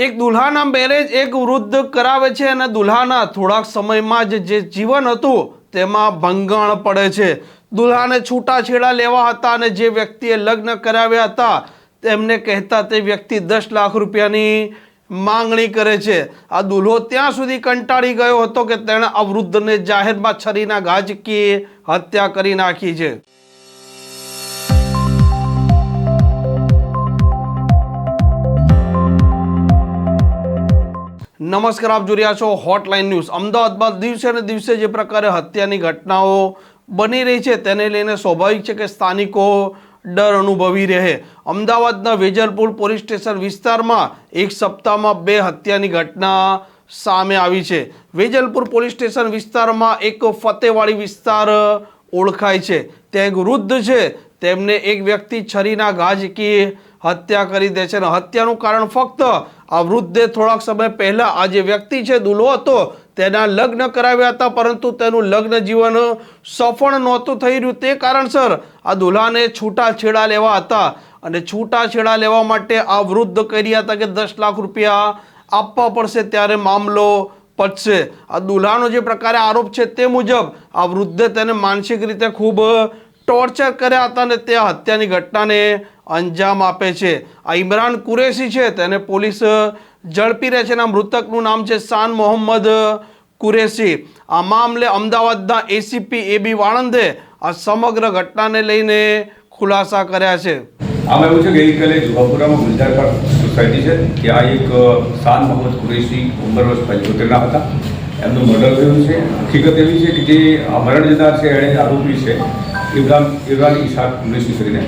એક દુલ્હાના મેરેજ એક વૃદ્ધ કરાવે છે અને દુલ્હાના થોડાક સમયમાં જ જે જીવન હતું તેમાં ભંગાણ પડે છે. દુલ્હાને છૂટાછેડા લેવા હતા અને જે વ્યક્તિએ લગ્ન કરાવ્યા હતા તેમને કહેતા તે વ્યક્તિ 10 લાખ રૂપિયાની માંગણી કરે છે. આ દુલ્હો ત્યાં સુધી કંટાળી ગયો હતો કે તેણે આ વૃદ્ધને જાહેરમાં છરીના ઘા ઝીકી હત્યા કરી નાખી છે. નમસ્કાર, આપ જોઈ રહ્યા છો હોટલાઇન ન્યૂઝ. અમદાવાદમાં દિવસે ને દિવસે જે પ્રકારે હત્યાની ઘટનાઓ બની રહી છે તેને લઈને સ્વાભાવિક છે કે સ્થાનિકો ડર અનુભવી રહે. અમદાવાદના વેજલપુર પોલીસ સ્ટેશન વિસ્તારમાં એક સપ્તાહમાં 2 હત્યાની ઘટના સામે આવી છે. વેજલપુર પોલીસ સ્ટેશન વિસ્તારમાં એક ફતેવાડી વિસ્તાર ઓળખાય છે. ત્યાં એક વૃદ્ધ છે, તેમને એક વ્યક્તિ છરીના ઘા ઝીકી હત્યા કરી દે છે અને હત્યાનું કારણ ફક્ત આ વૃદ્ધે થોડાક સમય પહેલા આ જે વ્યક્તિ છે, દુલ્હો હતો, તેના લગ્ન કરાવ્યા હતા, પરંતુ તેનું લગ્ન જીવન સફળ નહોતું થઈ રહ્યું. તે કારણસર આ દુલ્હાને છૂટાછેડા લેવા હતા અને છૂટાછેડા લેવા માટે આ વૃદ્ધ કહી રહ્યા હતા કે 10 લાખ રૂપિયા આપવા પડશે ત્યારે મામલો પતશે. આ દુલ્હાનો જે પ્રકારે આરોપ છે તે મુજબ આ વૃદ્ધે તેને માનસિક રીતે ખૂબ ટોર્ચર કર્યા હતા અને તે હત્યાની ઘટનાને અંજામ આપે છે. આ ઇમરાન કુરેશી છે, તેને પોલીસ ઝડપી રહે છે અને મૃતકનું નામ છે શાન મોહમ્મદ કુરેશી. આ મામલે અમદાવાદના એસીપી એબી વાળંદે આ સમગ્ર ઘટનાને લઈને ખુલાસા કર્યા છે. આમાં એવું છે કે ગઈકાલે જુહાપુરામાં ગુલજાર પાર્ક સોસાયટી છે, ત્યાં એક શાન મોહમ્મદ કુરેશી ઉંમર વર્ષ 75 હતા, એમનું મર્ડર થયું છે. હકીકત એવી છે કે જે મરણ જનાર છે એણે આરોપી છે ઇમરાન ઇશાક કુરેશી કરીને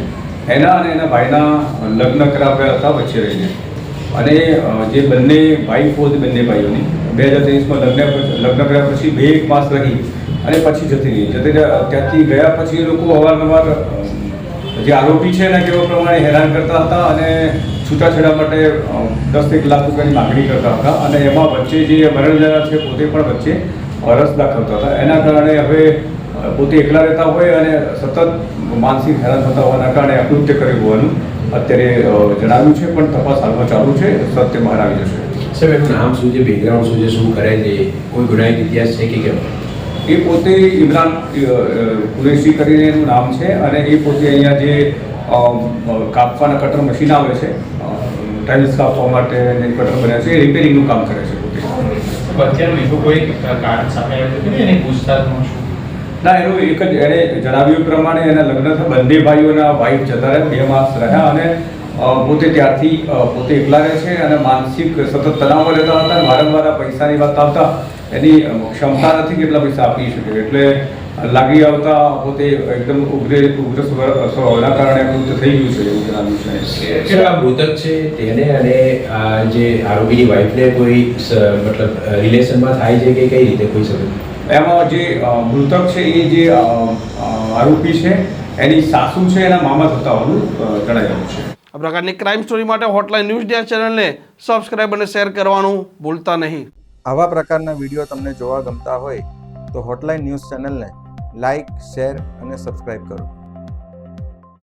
એના અને એના ભાઈના લગ્ન કરાવ્યા હતા વચ્ચે રહીને. અને જે બંને વાઈફો હતી, બંને ભાઈઓની 2023માં લગ્ન કર્યા પછી 2 માસ રહી અને પછી જતી રહી. ત્યાંથી ગયા પછી એ લોકો અવારનવાર જે આરોપી છે એના કેવા પ્રમાણે હેરાન કરતા હતા અને છૂટાછેડા માટે 10-1 લાખ રૂપિયાની માગણી કરતા હતા. અને એમાં વચ્ચે જે મરણ જનાર છે પોતે પણ વચ્ચે રસ દાખવતા હતા. એના કારણે હવે પોતે એકલા રહેતા હોય અને સતત માનસિક હેરાન થતા હોવાના કારણે અકૃત્ય કર્યું હોવાનું અત્યારે જણાવ્યું છે, પણ તપાસ હાલમાં ચાલુ છે, સત્ય બહાર આવી જશે. સાહેબ, એનું નામ શું છે, બેકગ્રાઉન્ડ શું છે, શું કરે છે, કોઈ ગુનાહિત ઇતિહાસ છે કે કેમ? એ પોતે ઇમરાન કુરેશી કરીને એનું નામ છે અને એ પોતે અહીંયા જે કાપવાના કટર મશીન આવે છે, ટાઇલ્સ કાપવા માટે કટર બન્યા છે, એ રિપેરિંગનું કામ કરે છે પોતે. અત્યારે બીજું કોઈ કારણ સામે આવ્યું કે એની પૂછતાછમાં શું? ના, એનું એક જ એણે જણાવ્યું પ્રમાણે એના લગ્ન થયા, બંને ભાઈઓના વાઈફ જતા રહ્યા, 2 માસ રહ્યા અને પોતે ત્યારથી પોતે એકલા રહે છે અને માનસિક સતત તણાવમાં રહેતા હતા. વારંવાર પૈસાની વાત આવતા એની ક્ષમતા નથી કેટલા પૈસા આપી શકે, એટલે લાગી આવતા પોતે એકદમ ઉગ્ર સ્વભાવના કારણે મૃત્યુ થઈ ગયું છે એવું જણાવ્યું છે. આ મૃતક છે તેને અને જે આરોપીની વાઈફને કોઈ મતલબ રિલેશનમાં થાય છે કે કઈ રીતે કોઈ સમજ? એમાં જે મૃતક છે એ જે આરોપી છે એની સાસુ છે, એના મામા થતા હોવાનું જણાવ્યું છે. આ પ્રકારની ક્રાઇમ સ્ટોરી માટે હોટલાઇન ન્યૂઝ ડે ચેનલને સબસ્ક્રાઇબ અને શેર કરવાનું ભૂલતા નહીં. આવા પ્રકારના વિડીયો તમને જોવા ગમતા હોય તો હોટલાઇન ન્યૂઝ ચેનલને લાઇક, શેર અને સબસ્ક્રાઇબ કરો.